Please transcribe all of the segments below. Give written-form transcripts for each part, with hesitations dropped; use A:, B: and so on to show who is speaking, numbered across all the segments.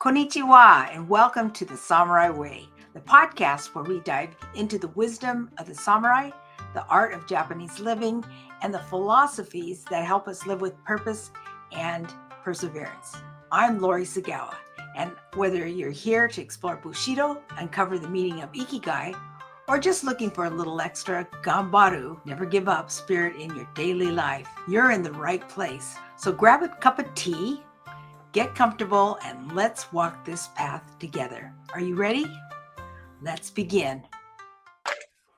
A: Konnichiwa, and welcome to the Samurai Way, the podcast where we dive into the wisdom of the samurai, the art of Japanese living, and the philosophies that help us live with purpose and perseverance. I'm Lori Tsugawa, and whether you're here to explore Bushido, uncover the meaning of Ikigai, or just looking for a little extra gambaru, never give up spirit in your daily life, you're in the right place. So grab a cup of tea, get comfortable, and let's walk this path together. Are you ready? Let's begin.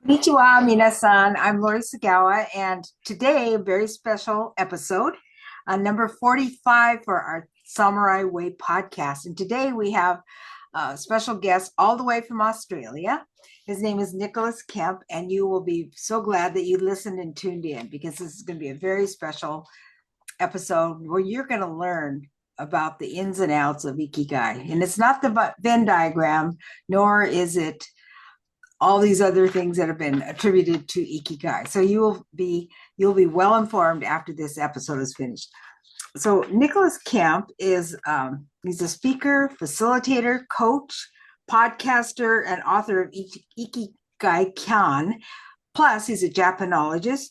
A: Konnichiwa, minasan. I'm Lori Tsugawa, and today a very special episode, number 45 for our Samurai Way podcast. And today we have a special guest all the way from Australia. His name is Nicholas Kemp, and you will be so glad that you listened and tuned in because this is going to be a very special episode where you're going to learn about the ins and outs of Ikigai. And it's not the Venn diagram, nor is it all these other things that have been attributed to Ikigai. So you'll be well informed after this episode is finished. So Nicholas Kemp is he's a speaker, facilitator, coach, podcaster, and author of Ikigai Kan. Plus, he's a Japanologist,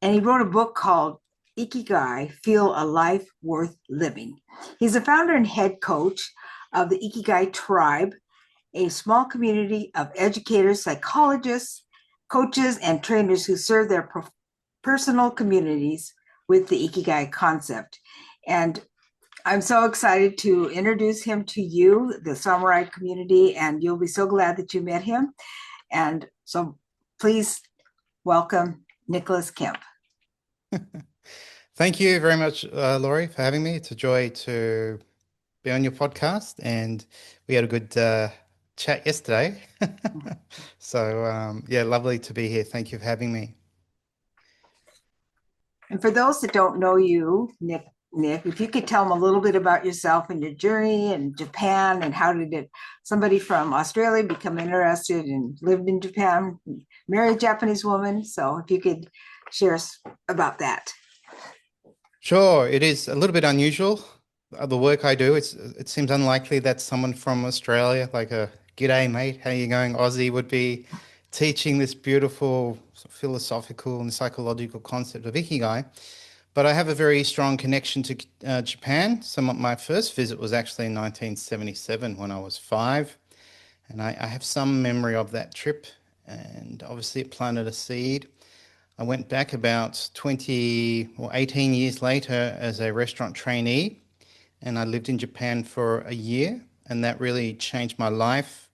A: and he wrote a book called Ikigai, Feel a Life Worth Living. He's the founder and head coach of the Ikigai Tribe, a small community of educators, psychologists, coaches, and trainers who serve their personal communities with the Ikigai concept. And I'm so excited to introduce him to you, the Samurai community, and you'll be so glad that you met him. And so please welcome Nicholas Kemp.
B: Thank you very much, Laurie, for having me. It's a joy to be on your podcast, and we had a good chat yesterday. So, lovely to be here. Thank you for having me.
A: And for those that don't know you, Nick, if you could tell them a little bit about yourself and your journey in Japan, and how did somebody from Australia become interested and lived in Japan, married a Japanese woman? So if you could share about that.
B: Sure, it is a little bit unusual, the work I do. It seems unlikely that someone from Australia, like a "G'day, mate, how you going?" Aussie, would be teaching this beautiful philosophical and psychological concept of Ikigai. But I have a very strong connection to Japan. So my first visit was actually in 1977 when I was 5. And I have some memory of that trip. And obviously it planted a seed. I went back about 20 or 18 years later as a restaurant trainee, and I lived in Japan for a year, and that really changed my life.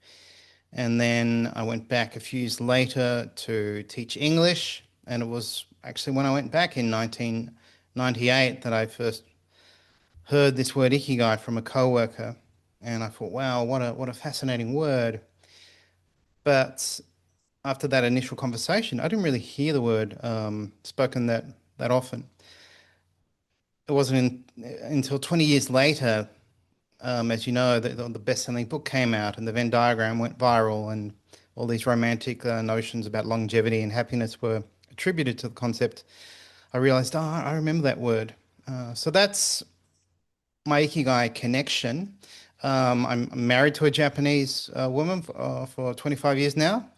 B: And then I went back a few years later to teach English, and it was actually when I went back in 1998 that I first heard this word Ikigai from a coworker, and I thought, wow, what a fascinating word. But after that initial conversation, I didn't really hear the word spoken that often. It wasn't until 20 years later, as you know, the best-selling book came out and the Venn diagram went viral, and all these romantic notions about longevity and happiness were attributed to the concept. I realized, I remember that word. So that's my Ikigai connection. I'm married to a Japanese woman for 25 years now.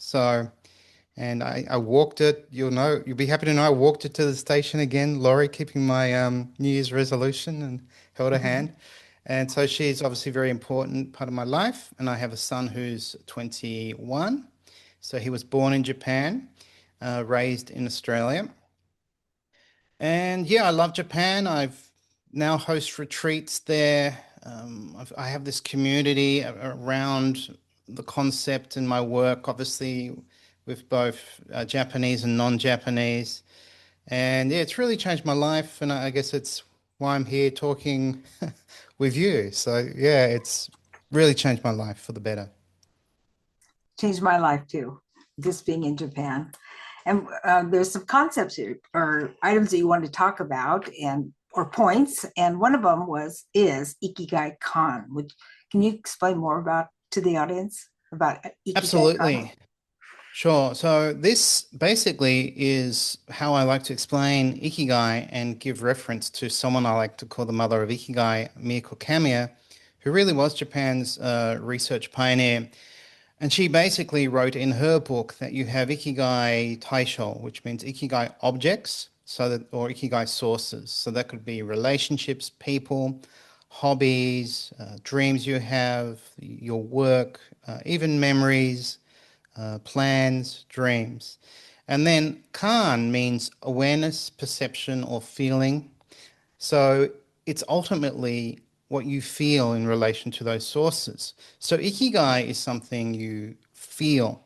B: And I walked it. You'll be happy to know I walked it to the station again, Laurie, keeping my New Year's resolution, and held her hand. And so she's obviously a very important part of my life. And I have a son who's 21. So he was born in Japan, raised in Australia. And yeah, I love Japan. I've now host retreats there. I have this community around the concept in my work, obviously with both Japanese and non-Japanese. And yeah, it's really changed my life. And I guess it's why I'm here talking with you. So yeah, it's really changed my life for the better.
A: Changed my life too, just being in Japan. And there's some concepts or items that you want to talk about or points. And one of them is Ikigai Kan. Can you explain more about to the audience about Ikigai
B: Absolutely.
A: Kan?
B: Sure. So this basically is how I like to explain Ikigai and give reference to someone I like to call the mother of Ikigai, Miyako Kamiya, who really was Japan's research pioneer. And she basically wrote in her book that you have Ikigai Taisho, which means Ikigai objects, so that or Ikigai sources. So that could be relationships, people, hobbies, dreams you have, your work, even memories, plans, dreams. And then Kan means awareness, perception, or feeling. So it's ultimately what you feel in relation to those sources. So Ikigai is something you feel.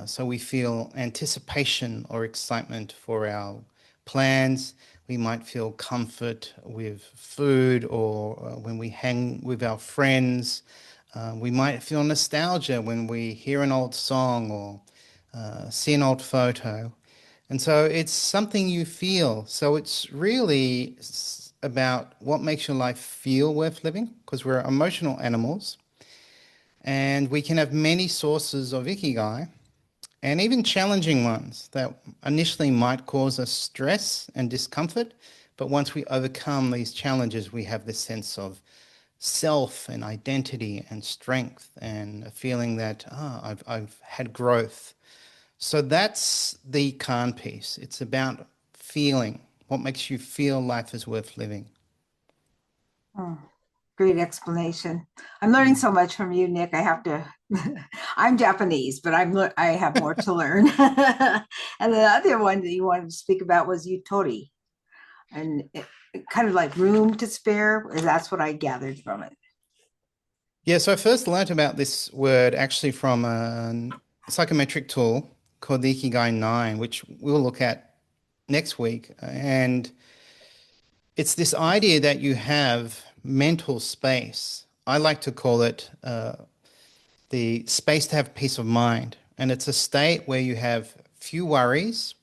B: So we feel anticipation or excitement for our plans. We might feel comfort with food or when we hang with our friends. We might feel nostalgia when we hear an old song or see an old photo. And so it's something you feel. So it's really about what makes your life feel worth living, because we're emotional animals and we can have many sources of ikigai and even challenging ones that initially might cause us stress and discomfort. But once we overcome these challenges, we have this sense of self and identity and strength and a feeling that I've had growth. So that's the Khan piece. It's about feeling what makes you feel life is worth living.
A: Oh, great explanation. I'm learning
B: Mm.
A: so much from you, Nick. I have to. I'm Japanese, but I have more to learn. And the other one that you wanted to speak about was Yutori, and kind of like room to spare. That's what I gathered from it.
B: Yeah, so I first learned about this word actually from a psychometric tool called the Ikigai 9, which we'll look at next week. And it's this idea that you have mental space. I like to call it the space to have peace of mind. And it's a state where you have few worries,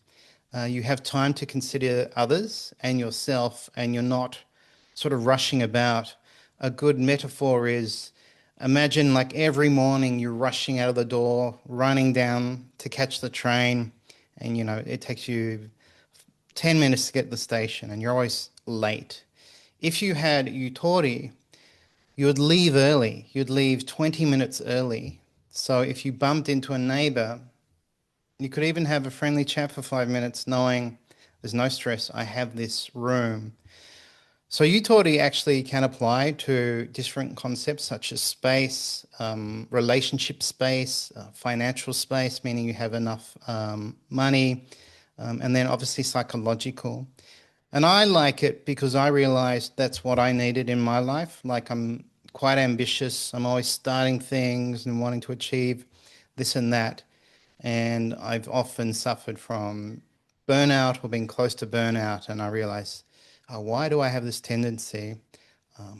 B: you have time to consider others and yourself, and you're not sort of rushing about. A good metaphor is imagine like every morning you're rushing out of the door, running down to catch the train, and it takes you 10 minutes to get to the station, and you're always late. If you had Yutori, you would leave early. You'd leave 20 minutes early. So if you bumped into a neighbor, you could even have a friendly chat for 5 minutes, knowing there's no stress. I have this room. So Yutori actually can apply to different concepts such as space, relationship space, financial space, meaning you have enough money, and then obviously psychological. And I like it because I realized that's what I needed in my life. Like I'm quite ambitious. I'm always starting things and wanting to achieve this and that. And I've often suffered from burnout or been close to burnout. And I realized, why do I have this tendency?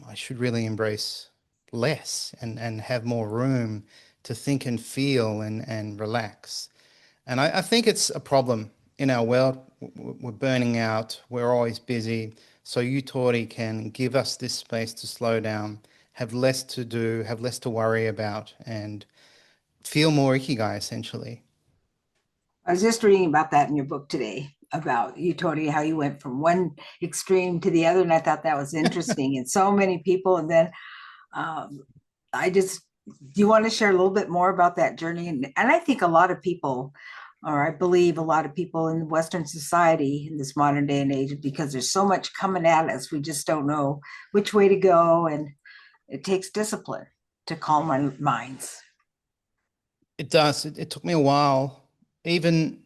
B: I should really embrace less and have more room to think and feel and relax. And I think it's a problem in our world. We're burning out. We're always busy. So Utori can give us this space to slow down, have less to do, have less to worry about, and feel more ikigai essentially.
A: I was just reading about that in your book today about Yutori, how you went from one extreme to the other, and I thought that was interesting. And so many people, and then um, I just, do you want to share a little bit more about that journey? And I think a lot of people, or I believe a lot of people in Western society in this modern day and age, because there's so much coming at us, we just don't know which way to go. And it takes discipline to calm our minds.
B: It does. It took me a while. Even,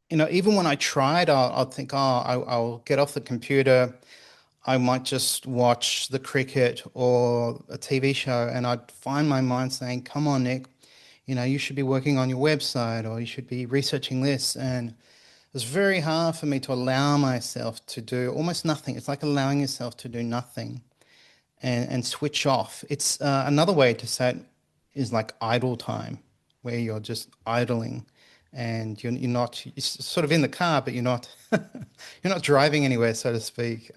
B: even when I tried, I'll think, I'll get off the computer. I might just watch the cricket or a TV show, and I'd find my mind saying, "Come on, Nick, you should be working on your website or you should be researching this." And it's very hard for me to allow myself to do almost nothing. It's like allowing yourself to do nothing and switch off. It's another way to say it is like idle time, where you're just idling and you're not, you're sort of in the car, but you're not, you're not driving anywhere, so to speak.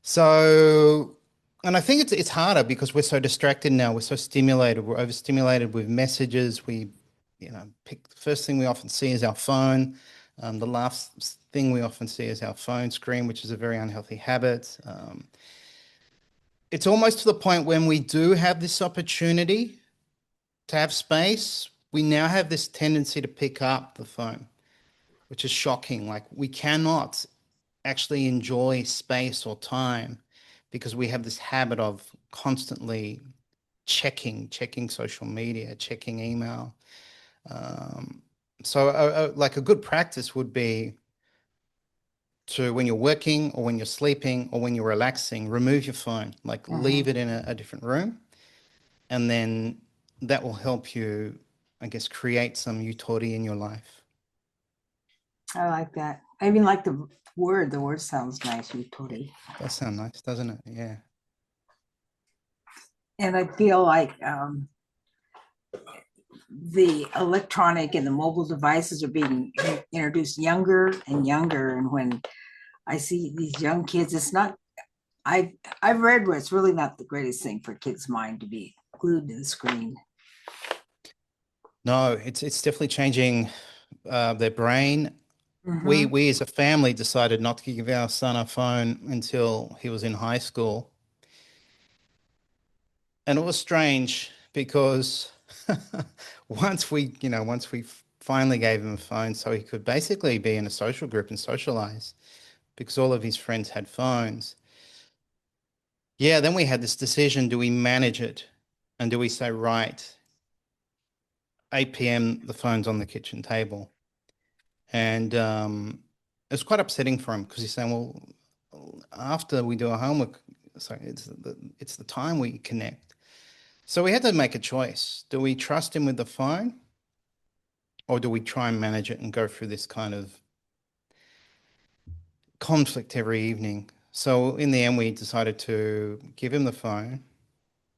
B: So, and I think it's harder because we're so distracted now. We're so stimulated. We're overstimulated with messages. Pick the first thing we often see is our phone. The last thing we often see is our phone screen, which is a very unhealthy habit. it's almost to the point when we do have this opportunity to have space, we now have this tendency to pick up the phone, which is shocking. Like we cannot actually enjoy space or time because we have this habit of constantly checking social media, checking email. Um, like a good practice would be to when you're working or when you're sleeping or when you're relaxing, remove your phone, like
A: Hmm.
B: leave it in a different room, and then that will help you, I guess, create some Yutori in your life.
A: I like that. I even like the word. The word sounds nice,
B: It
A: Yutori.
B: does sound nice, doesn't it? Yeah.
A: And I feel like the electronic and the mobile devices are being introduced younger and younger. And when I see these young kids, it's not. I've read where it's really not the greatest thing for a kid's mind to be glued to the screen.
B: No, it's definitely changing their brain. We
A: Mm-hmm.
B: we as a family decided not to give our son a phone until he was in high school. And it was strange because once we finally gave him a phone so he could basically be in a social group and socialize because all of his friends had phones. Yeah, then we had this decision, do we manage it? And do we say, right, 8 p.m., the phone's on the kitchen table? And it's quite upsetting for him because he's saying, well, after we do our homework, so it's the time we connect. So we had to make a choice. Do we trust him with the phone or do we try and manage it and go through this kind of conflict every evening? So in the end, we decided to give him the phone.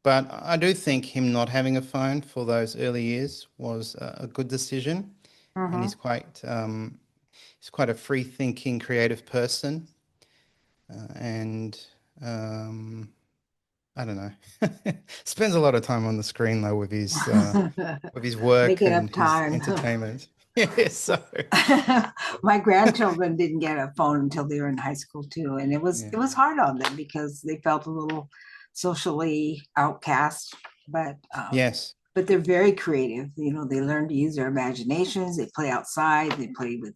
B: But I do think him not having a phone for those early years was a good decision. And
A: Mm-hmm.
B: he's quite a free thinking, creative person. And I don't know, spends a lot of time on the screen though with his work
A: Making up
B: and his
A: time.
B: entertainment. Yeah, so
A: My grandchildren didn't get a phone until they were in high school too, and
B: yeah.
A: it was hard on them because they felt a little socially outcast. But
B: Yes,
A: but they're very creative. You know, they learn to use their imaginations. They play outside. They play with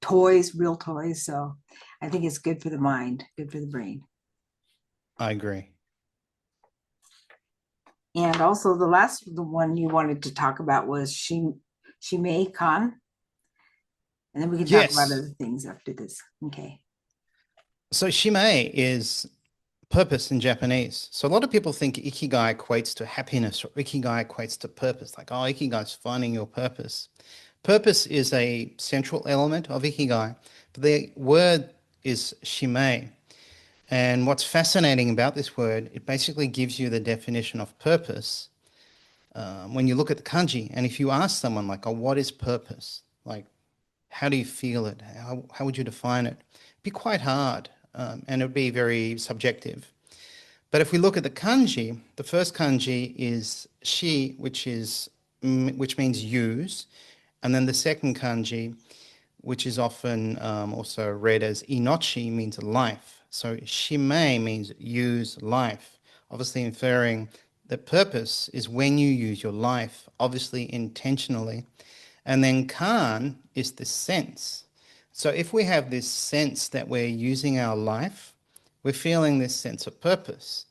A: toys, real toys. So I think it's good for the mind, good for the brain.
B: I agree.
A: And also the one you wanted to talk about was Shimei Kan, and then we can talk about
B: Yes.
A: other things after this. Okay.
B: So shime is purpose in Japanese. So a lot of people think ikigai equates to happiness or ikigai equates to purpose. Like, oh, ikigai is finding your purpose. Purpose is a central element of ikigai. But the word is shime. And what's fascinating about this word, it basically gives you the definition of purpose when you look at the kanji. And if you ask someone like, oh, what is purpose? Like, how do you feel it? How would you define it? It'd be quite hard, and it would be very subjective. But if we look at the kanji, the first kanji is shi, which means use, and then the second kanji, which is often also read as inochi, means life. So shime means use life, obviously inferring that purpose is when you use your life, obviously intentionally. And then kan is the sense. So if we have this sense that we're using our life, we're feeling this sense of purpose.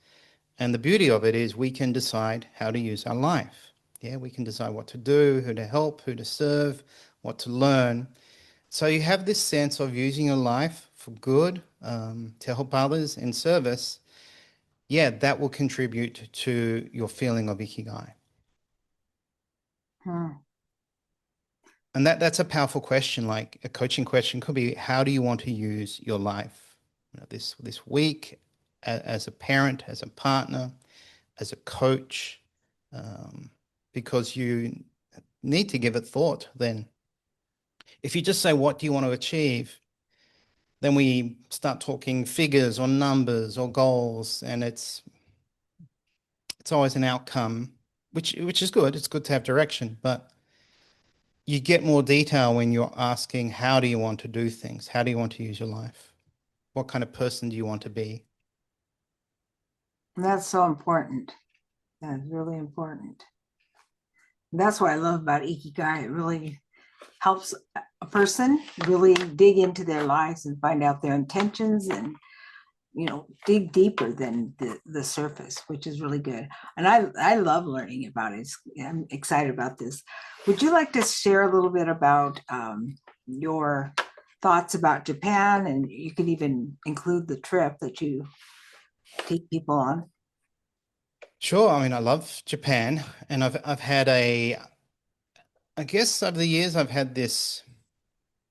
B: And the beauty of it is we can decide how to use our life. Yeah, we can decide what to do, who to help, who to serve, what to learn. So you have this sense of using your life for good, to help others in service. Yeah, that will contribute to your feeling of ikigai.
A: Hmm.
B: And that's a powerful question. Like a coaching question could be, how do you want to use your life? This week, as a parent, as a partner, as a coach, um, because you need to give it thought. Then, if you just say, "What do you want to achieve?" then we start talking figures or numbers or goals, and it's always an outcome, which is good. It's good to have direction, but you get more detail when you're asking, how do you want to do things? How do you want to use your life? What kind of person do you want to be?
A: That's so important. That's really important. That's what I love about Ikigai. It really helps a person really dig into their lives and find out their intentions and dig deeper than the surface, which is really good. And I love learning about it. I'm excited about this. Would you like to share a little bit about your thoughts about Japan? And you can even include the trip that you take people on.
B: Sure. I mean, I love Japan, and I've had I guess over the years I've had this.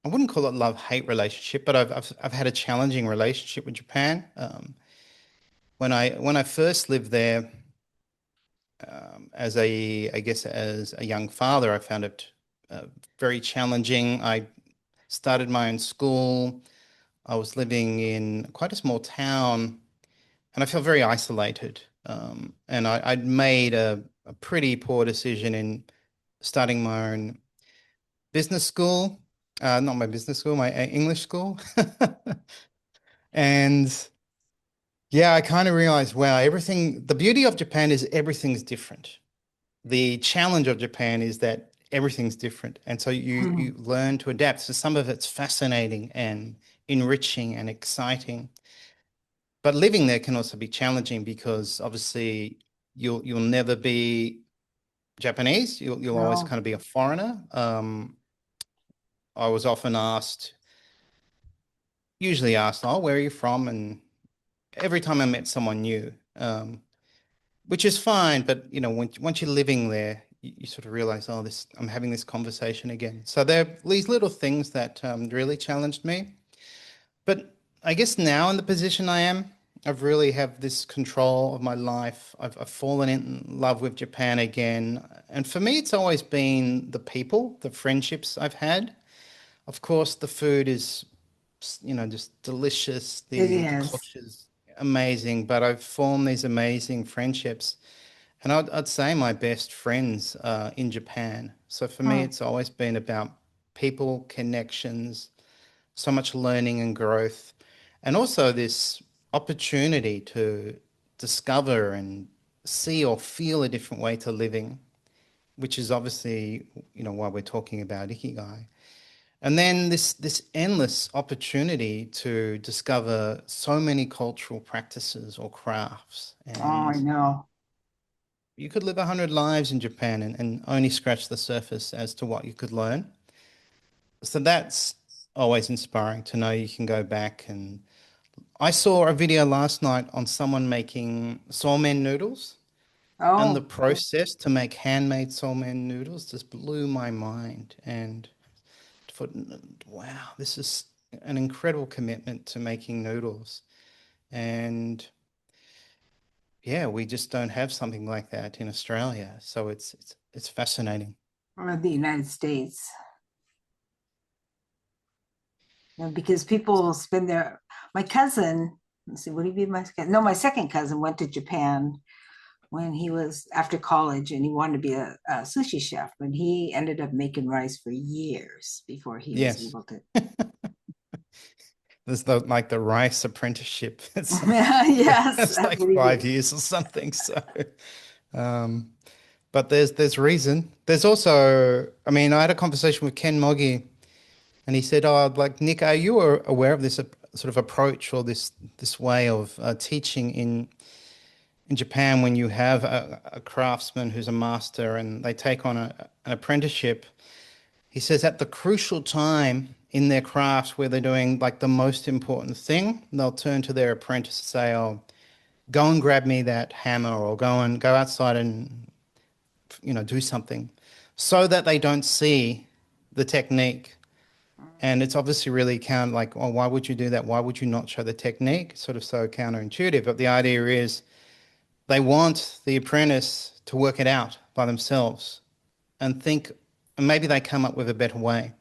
B: I wouldn't call it love-hate relationship, but I've had a challenging relationship with Japan. When I first lived there, as I guess as a young father, I found it very challenging. I started my own school. I was living in quite a small town, and I felt very isolated. And I'd made a pretty poor decision in starting my own business school. Not my business school, my English school. And yeah, I kind of realized, wow, the beauty of Japan is everything's different. The challenge of Japan is that everything's different. And so you
A: Mhm.
B: learn to adapt. So some of it's fascinating and enriching and exciting. But living there can also be challenging because obviously you'll never be Japanese. You'll always
A: No,
B: kind of be a foreigner. I was often usually asked, "Oh, where are you from?" And every time I met someone new, which is fine, but once you're living there, you sort of realize, oh, this I'm having this conversation again. So there are these little things that really challenged me. But I guess now in the position I am, I've really have this control of my life. I've fallen in love with Japan again. And for me, it's always been the people, the friendships I've had. Of course, the food is, just delicious.
A: it
B: The
A: is.
B: culture's amazing, but I've formed these amazing friendships. And I'd say my best friends are in Japan. So for me,
A: Hmm.
B: it's always been about people, connections, so much learning and growth, and also this opportunity to discover and see or feel a different way to living, which is obviously, why we're talking about Ikigai. And then this endless opportunity to discover so many cultural practices or crafts.
A: Oh, I
B: And
A: know.
B: you could live 100 lives in Japan and only scratch the surface as to what you could learn. So that's always inspiring to know you can go back. And I saw a video last night on someone making somen noodles, and the
A: Oh,
B: process to make handmade somen noodles just blew my mind. And thought, wow, this is an incredible commitment to making noodles. And yeah, we just don't have something like that in Australia. So it's fascinating.
A: or the United States. Because people spend my cousin, let's see, would he be my second? No, my second cousin went to Japan when he was after college and he wanted to be a sushi chef, but he ended up making rice for years before he was
B: Yes.
A: able to.
B: There's the rice apprenticeship. It's
A: Yes,
B: it's
A: that's
B: like
A: what he did.
B: 5 years or something. So, um, but there's reason. There's also, I mean, I had a conversation with Ken Moggy, and he said, "Oh, like Nick, are you aware of this sort of approach or this way of teaching in Japan when you have a craftsman who's a master and they take on an apprenticeship?" He says at the crucial time in their craft where they're doing like the most important thing, they'll turn to their apprentice and say, "Oh, go and grab me that hammer," or go outside and do something," so that they don't see the technique. And it's obviously really like, oh, why would you do that? Why would you not show the technique? It's sort of so counterintuitive. But the idea is they want the apprentice to work it out by themselves and think, and maybe they come up with a better way.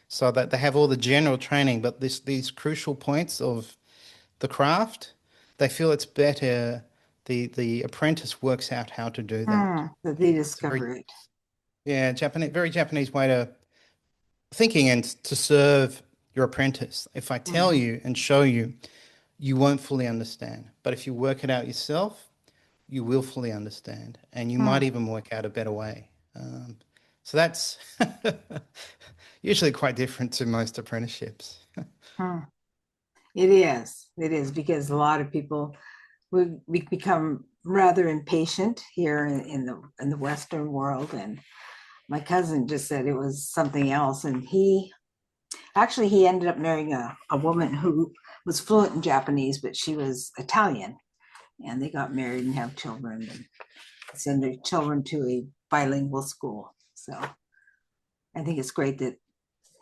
B: So that they have all the general training, but these crucial points of the craft, they feel it's better. The apprentice works out how to do that.
A: That they
B: It's a very,
A: discover it.
B: yeah, very Japanese way to thinking and to serve your apprentice. If I tell
A: Mhm.
B: you and show you, you won't fully understand. But if you work it out yourself, you will fully understand, and you might
A: Hmm.
B: even work out a better way. So that's usually quite different to most apprenticeships.
A: Hmm. It is. It is because a lot of people we become rather impatient here in the Western world. And my cousin just said it was something else. And he ended up marrying a woman who was fluent in Japanese, but she was Italian. And they got married and have children and send their children to a bilingual school. So I think it's great that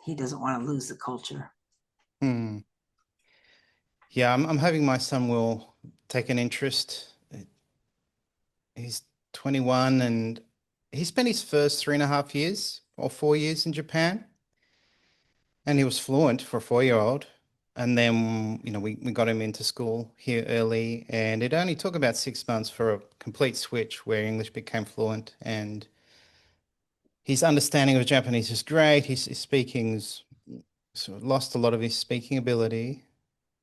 A: he doesn't want to lose the culture.
B: Hmm. Yeah, I'm hoping my son will take an interest. He's 21 and he spent his first 3.5 years or 4 years in Japan, and he was fluent for a 4-year-old. And then, we got him into school here early, and it only took about 6 months for a complete switch where English became fluent. And his understanding of Japanese is great. His speaking's sort of lost a lot of his speaking ability.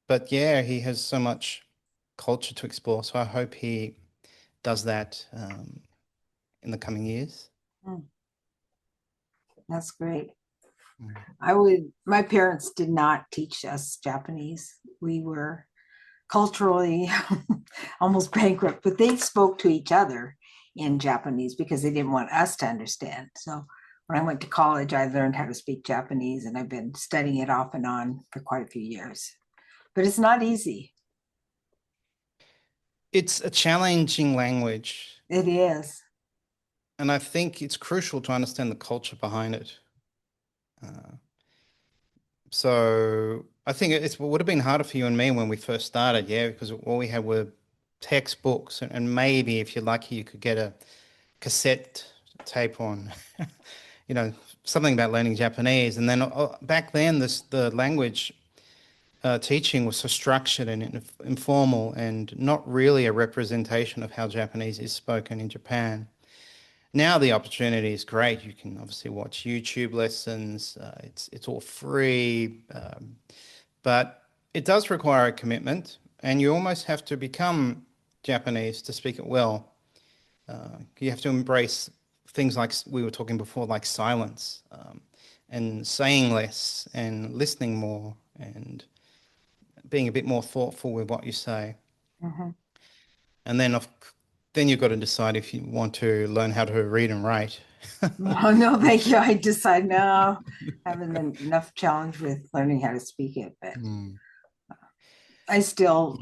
B: But yeah, he has so much culture to explore. So I hope he does that in the coming years.
A: Mm, that's great.
B: Mm.
A: My parents did not teach us Japanese. We were culturally almost bankrupt, but they spoke to each other in Japanese because they didn't want us to understand. So when I went to college, I learned how to speak Japanese, and I've been studying it off and on for quite a few years. But it's not easy.
B: It's a challenging language,
A: It is.
B: and I think it's crucial to understand the culture behind it. Uh, so I think it would have been harder for you and me when we first started, yeah, because all we had were textbooks, and maybe if you're lucky, you could get a cassette tape on, you know, something about learning Japanese. And then back then, the language teaching was so structured and informal and not really a representation of how Japanese is spoken in Japan. Now the opportunity is great. You can obviously watch YouTube lessons. It's all free, but it does require a commitment, and you almost have to become Japanese to speak it well. You have to embrace things like we were talking before, like silence, and saying less and listening more and being a bit more thoughtful with what you say.
A: Mhm.
B: And then you've got to decide if you want to learn how to read and write.
A: Oh, no, thank you. I decide no, I haven't been enough challenge with learning how to speak it, but
B: Mm,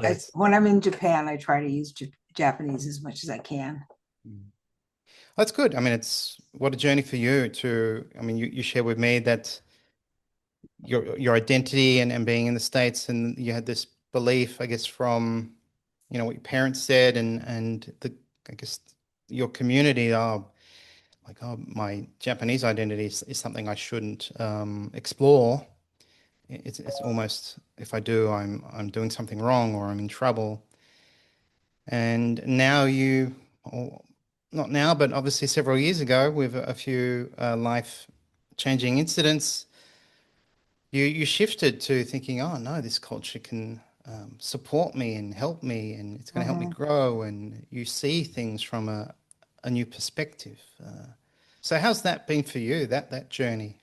B: yes.
A: when I'm in Japan, I try to use Japanese as much as I can.
B: Mm. That's good. I mean, it's what a journey for you to, I mean, you share with me that your identity and being in the States, and you had this belief, I guess, from, what your parents said, and I guess your community are like, oh, my Japanese identity is something I shouldn't explore. It's almost, if I do, I'm doing something wrong or I'm in trouble. And now or not now, but obviously several years ago, with a few life-changing incidents, you shifted to thinking, oh no, this culture can support me and help me, and it's going to help me
A: Mhm.
B: grow, and you see things from a new perspective. So how's that been for you, that journey?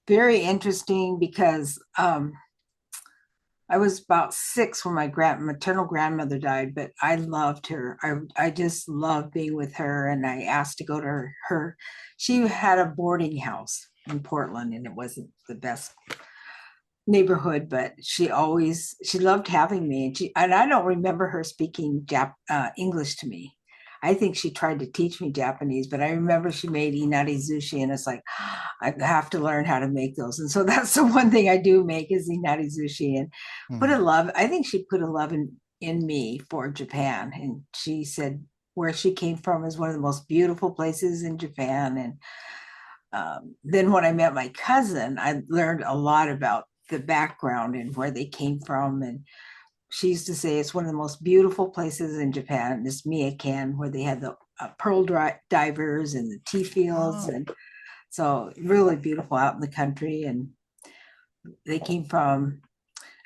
A: Very interesting because I was about 6 when my maternal grandmother died, but I loved her. I just loved being with her, and I asked to go to her. She had a boarding house in Portland, and it wasn't the best neighborhood, but she loved having me, and I don't remember her speaking English to me. I think she tried to teach me Japanese, but I remember she made inari sushi, and it's like I have to learn how to make those. And so that's the one thing I do make is inari sushi, and put a
B: Mm.
A: love. I think she put a love in me for Japan, and she said where she came from is one of the most beautiful places in Japan. And then when I met my cousin, I learned a lot about the background and where they came from. And she used to say it's one of the most beautiful places in Japan, this Miyakan, where they had the divers and the tea fields.
B: Oh,
A: And so really beautiful out in the country. And they came from,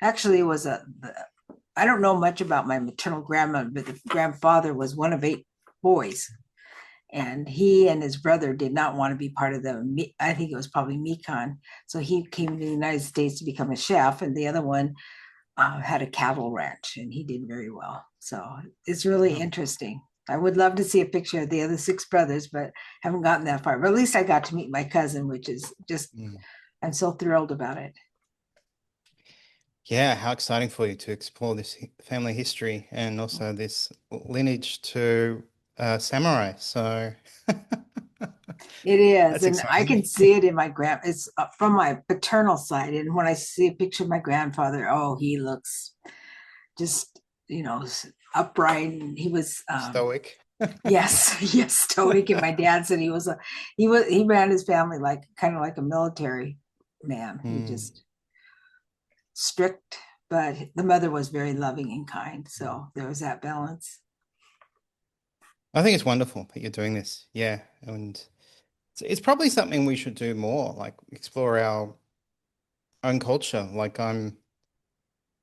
A: actually, it was I don't know much about my maternal grandmother, but the grandfather was one of 8 boys. And he and his brother did not want to be part of the, I think it was probably Mekon. So he came to the United States to become a chef, and the other one had a cattle ranch, and he did very well. So it's really
B: Oh,
A: interesting. I would love to see a picture of the other 6 brothers, but haven't gotten that far. But at least I got to meet my cousin, which is just,
B: mm.
A: I'm so thrilled about it.
B: Yeah, how exciting for you to explore this family history and also this lineage to samurai. So
A: It is,
B: that's
A: and I
B: exciting.
A: can see it in my It's from my paternal side, and when I see a picture of my grandfather, oh, he looks just, upright. And he was,
B: Stoic.
A: yes, yes, stoic. And my dad said he ran his family like kind of like a military man. He
B: Mm.
A: just strict, but the mother was very loving and kind. So there was that balance.
B: I think it's wonderful that you're doing this. Yeah, and it's probably something we should do more, like explore our own culture. Like I'm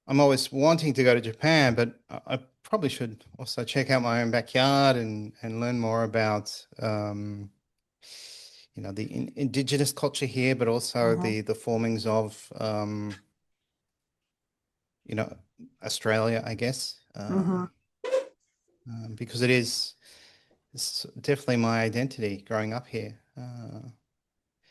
B: always wanting to go to Japan, but I probably should also check out my own backyard and learn more about the indigenous culture here, but also
A: Mm-hmm,
B: the formings of you know Australia, I guess,
A: mm-hmm.
B: because it's definitely my identity growing up here.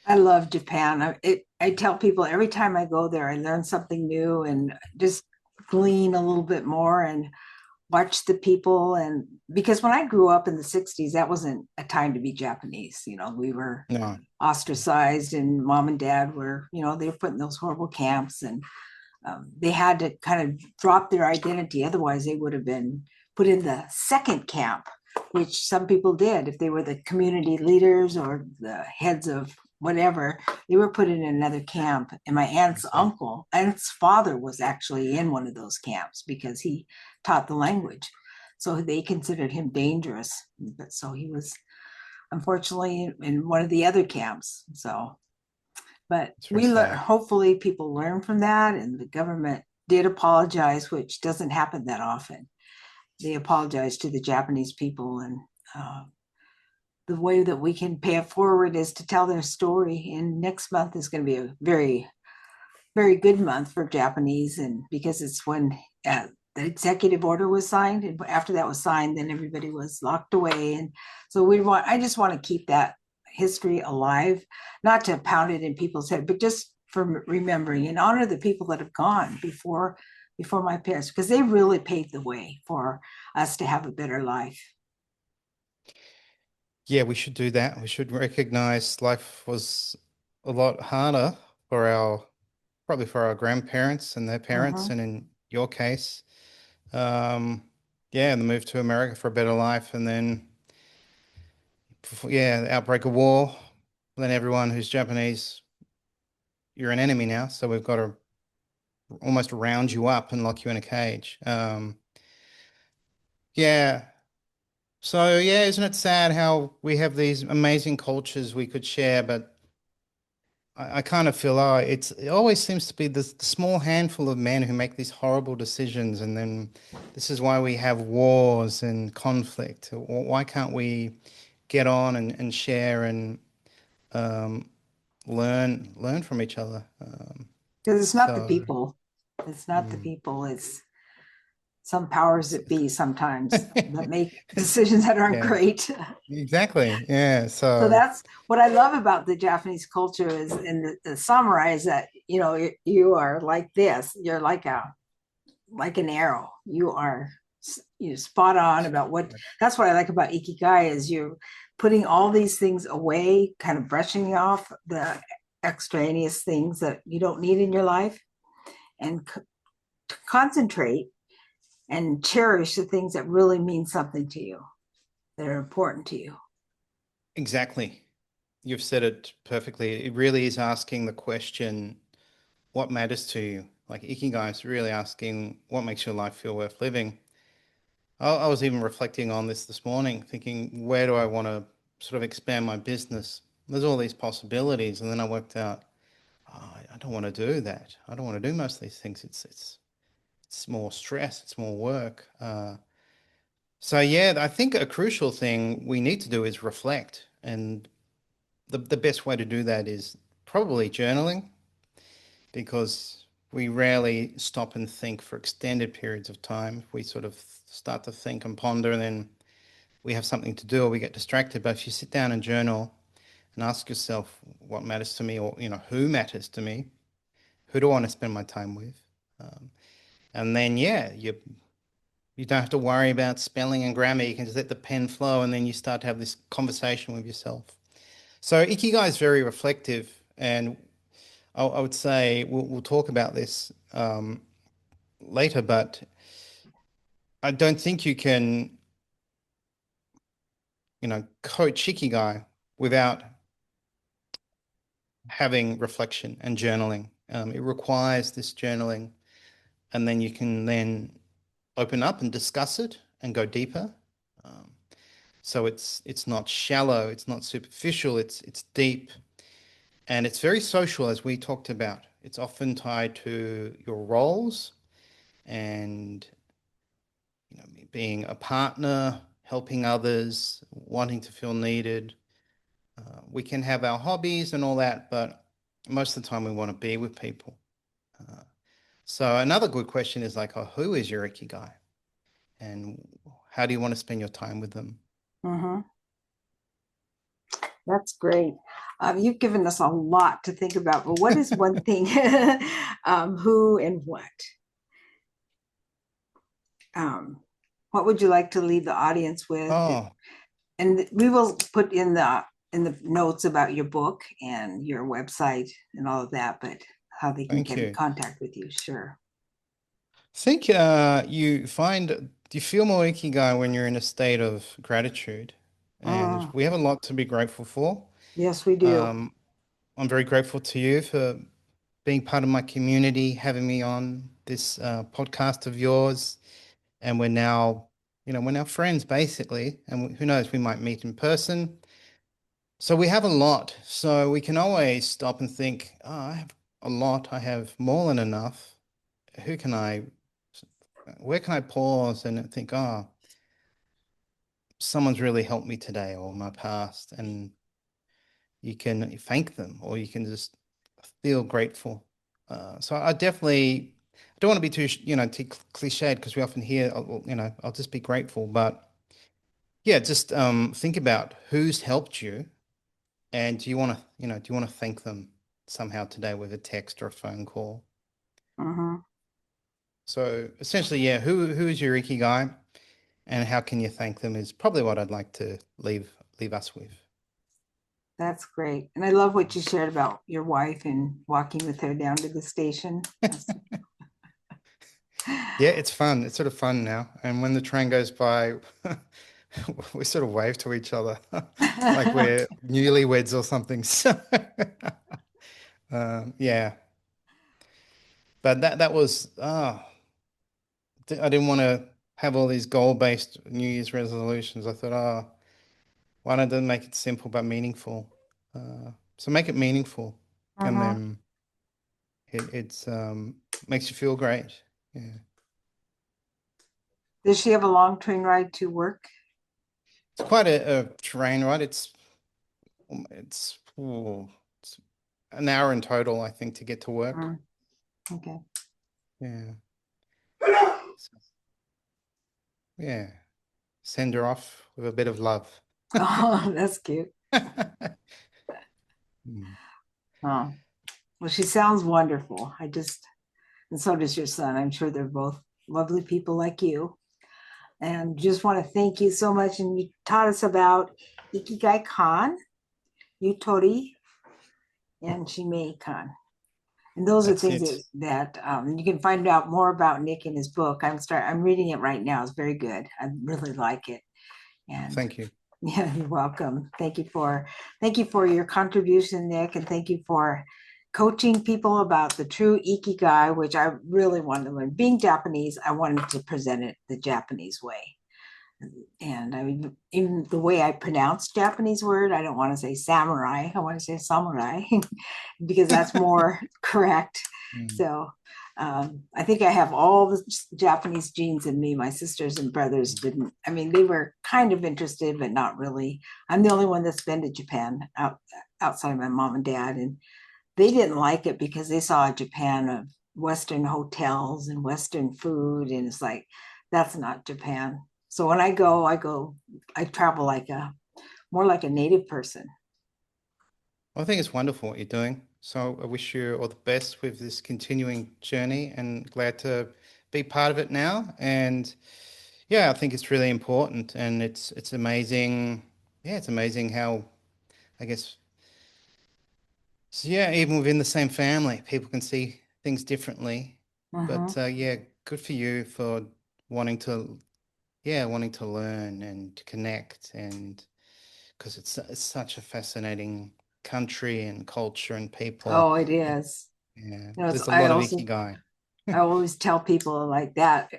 A: I love Japan. I tell people every time I go there, I learn something new and just glean a little bit more and watch the people. And because when I grew up in the 60s, that wasn't a time to be Japanese. We were
B: No,
A: ostracized, and mom and dad were, they were put in those horrible camps, and they had to kind of drop their identity. Otherwise, they would have been put in the second camp, which some people did. If they were the community leaders or the heads of whatever, they were put in another camp. And my
B: I see.
A: aunt's father was actually in one of those camps because he taught the language. So they considered him dangerous. But so he was unfortunately in one of the other camps. So but
B: It's very sad.
A: hopefully people learn from that, and the government did apologize, which doesn't happen that often. They apologized to the Japanese people, and uh, the way that we can pay it forward is to tell their story. And next month is going to be a very, very good month for Japanese, and because it's when the executive order was signed, and after that was signed, then everybody was locked away. And so I just want to keep that history alive, not to pound it in people's head, but just for remembering and honor the people that have gone before my parents, because they really paved the way for us to have a better life.
B: Yeah, we should do that. We should recognize life was a lot harder for probably for our grandparents and their parents,
A: Mm-hmm.
B: and in your case, um, yeah, the move to America for a better life, and then, yeah, the outbreak of war. Then everyone who's Japanese, you're an enemy now, so we've got to almost round you up and lock you in a cage. Yeah. So yeah, isn't it sad how we have these amazing cultures we could share, but I kind of feel, it always seems to be this small handful of men who make these horrible decisions, and then this is why we have wars and conflict. Why can't we get on and share and um, learn from each other?
A: Because it's not the
B: So
A: people. It's not the
B: mm.
A: people. It's some powers that be sometimes that make decisions that aren't
B: Yeah,
A: great.
B: exactly. Yeah.
A: So
B: So
A: that's what I love about the Japanese culture is in the samurai is that you are like this. You're like an arrow. You spot on about what. That's what I like about Ikigai is you're putting all these things away, kind of brushing off the extraneous things that you don't need in your life, and concentrate and cherish the things that really mean something to you, that are important to you.
B: exactly. You've said it perfectly. It really is asking the question, what matters to you? Like Ikigai is really asking what makes your life feel worth living. I was even reflecting on this morning, thinking, where do I want to sort of expand my business? There's all these possibilities, and then I worked out, oh, I don't want to do that. I don't want to do most of these things. It's It's more stress, it's more work. So yeah, I think a crucial thing we need to do is reflect. And the best way to do that is probably journaling, because we rarely stop and think for extended periods of time. We sort of start to think and ponder, and then we have something to do or we get distracted. But if you sit down and journal and ask yourself what matters to me, or who matters to me, who do I want to spend my time with, and then yeah, you don't have to worry about spelling and grammar. You can just let the pen flow, and then you start to have this conversation with yourself. So Ikigai is very reflective, and I would say we'll talk about this later, but I don't think you can, coach Ikigai without having reflection and journaling. It requires this journaling, and then you can then open up and discuss it and go deeper. Um, so it's not shallow, it's not superficial, it's deep, and it's very social, as we talked about. It's often tied to your roles and being a partner, helping others, wanting to feel needed. We can have our hobbies and all that, but most of the time we want to be with people. Uh, so another good question is like, oh, who is your Ikigai? And how do you want to spend your time with them?
A: Mm-hmm. That's great. You've given us a lot to think about, but what is one thing, who and what would you like to leave the audience with?
B: Oh,
A: And we will put in the notes about your book and your website and all of that, but how they can
B: thank
A: get in
B: you.
A: contact with you. Sure.
B: I think do you feel more Ikigai when you're in a state of gratitude? And
A: Mm,
B: we have a lot to be grateful for.
A: yes, we do.
B: Um, I'm very grateful to you for being part of my community, having me on this podcast of yours. And we're now friends basically. And who knows, we might meet in person. So we have a lot. So we can always stop and think, oh, I have a lot. I have more than enough. Who can I, where can I pause and think, oh, someone's really helped me today or my past. And you can thank them, or you can just feel grateful. So I don't want to be too cliched, because we often hear, "Oh, well, I'll just be grateful." But yeah, just think about who's helped you, and do you want to thank them somehow today with a text or a phone call?
A: Hmm.
B: So essentially, yeah, who is your Ikigai, and how can you thank them is probably what I'd like to leave us with.
A: That's great. And I love what you shared about your wife and walking with her down to the station.
B: Yeah, it's fun. It's sort of fun now. And when the train goes by, we sort of wave to each other like we're newlyweds or something. So, yeah. But that was, I didn't want to have all these goal-based New Year's resolutions. I thought, why don't I make it simple but meaningful? So make it meaningful, and
A: Hmm.
B: then it's makes you feel great. Yeah.
A: Does she have a long train ride to work?
B: It's quite a train ride. It's an hour in total, I think, to get to work.
A: Mm, okay.
B: Yeah. So, yeah. Send her off with a bit of love.
A: Oh, that's cute.
B: Mm.
A: Oh, well, she sounds wonderful. And so does your son. I'm sure they're both lovely people like you. And just want to thank you so much. And you taught us about Ikigai Kan, Yutori, and Shimei Kan. And those are
B: That's
A: things
B: it.
A: that you can find out more about Nick in his book. I'm reading it right now. It's very good. I really like it. And
B: Thank you.
A: yeah, you're welcome. Thank you for your contribution, Nick, and thank you for coaching people about the true Ikigai, which I really wanted to learn. Being Japanese, I wanted to present it the Japanese way. And I mean, in the way I pronounce Japanese word, I don't want to say samurai. I want to say samurai because that's more correct.
B: Mm.
A: So I think I have all the Japanese genes in me. My sisters and brothers didn't. I mean, they were kind of interested, but not really. I'm the only one that's been to Japan outside of my mom and dad, and they didn't like it because they saw a Japan of Western hotels and Western food, and it's like, that's not Japan. So when I travel more like a native person.
B: I think it's wonderful what you're doing. So I wish you all the best with this continuing journey and glad to be part of it now. And yeah, I think it's really important and it's amazing. Yeah, it's amazing how I guess so yeah, even within the same family, people can see things differently. But
A: Mm-hmm.
B: yeah, good for you for wanting to wanting to learn and to connect and because it's such a fascinating country and culture and people.
A: Oh, it is.
B: Yeah,
A: You know,
B: there's a lot of Ikigai.
A: I always tell people like that.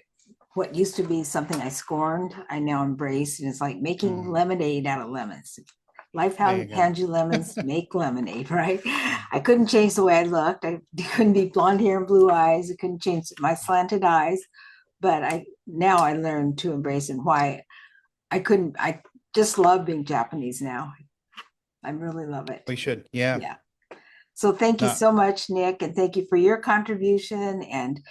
A: What used to be something I scorned, I now embrace, and it's like making
B: Mm,
A: lemonade out of lemons. Life
B: there you go.
A: hands you lemons, make lemonade, right?
B: Mm,
A: I couldn't change the way I looked. I couldn't be blonde hair and blue eyes. I couldn't change my slanted eyes. But I learned to embrace and why I couldn't. I just love being Japanese now. I really love it.
B: we should. Yeah.
A: Yeah. So thank you
B: No,
A: so much, Nick, and thank you for your contribution and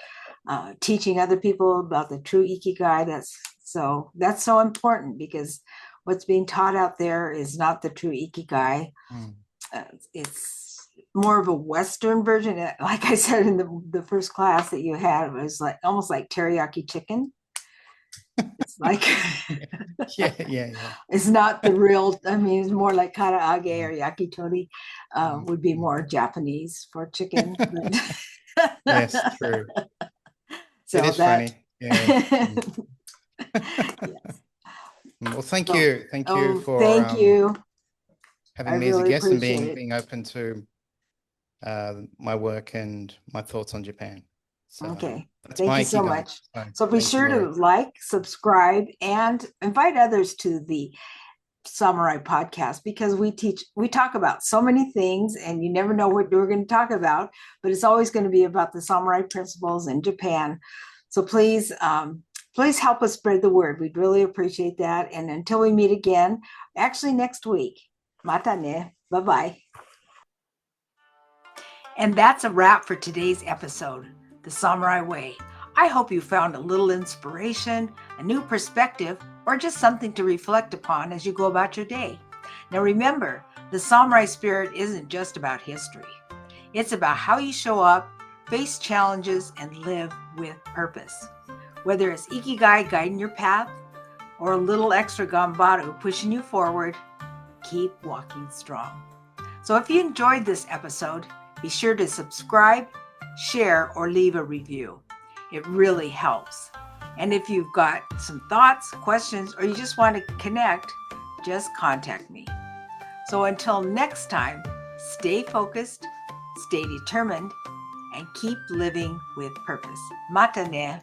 A: teaching other people about the true Ikigai. That's so important because what's being taught out there is not the true Ikigai.
B: mm,
A: It's more of a Western version. Like I said in the first class that you had, it was like almost like teriyaki chicken. It's like
B: yeah, yeah, yeah,
A: it's not the real. I mean, it's more like karaage
B: yeah.
A: or yakitori.
B: Mm,
A: Would be
B: mm.
A: more Japanese for chicken,
B: Yes,
A: but
B: true. It
A: so
B: is
A: that.
B: funny. Yeah. Mm.
A: Yes.
B: Well,
A: So,
B: thank you
A: oh,
B: for
A: thank you. I
B: having me as a
A: really
B: guest and
A: appreciate it.
B: being open to my work and my thoughts on Japan. So
A: Okay.
B: that's
A: Thank
B: my
A: you so
B: Ikigai.
A: much.
B: So
A: So be
B: thank you,
A: sure to
B: Laurie.
A: like, subscribe, and invite others to the Samurai podcast because we talk about so many things and you never know what we're going to talk about, but it's always going to be about the samurai principles in Japan. So please help us spread the word. We'd really appreciate that. And until we meet again, actually next week, mata ne. Bye-bye. And that's a wrap for today's episode, The Samurai Way. I hope you found a little inspiration, a new perspective, or just something to reflect upon as you go about your day. Now remember, the samurai spirit isn't just about history. It's about how you show up, face challenges, and live with purpose. Whether it's Ikigai guiding your path or a little extra Gambaru pushing you forward, keep walking strong. So if you enjoyed this episode, be sure to subscribe, share, or leave a review. It really helps. And if you've got some thoughts, questions, or you just want to connect, just contact me. So until next time, stay focused, stay determined, and keep living with purpose. Mata ne.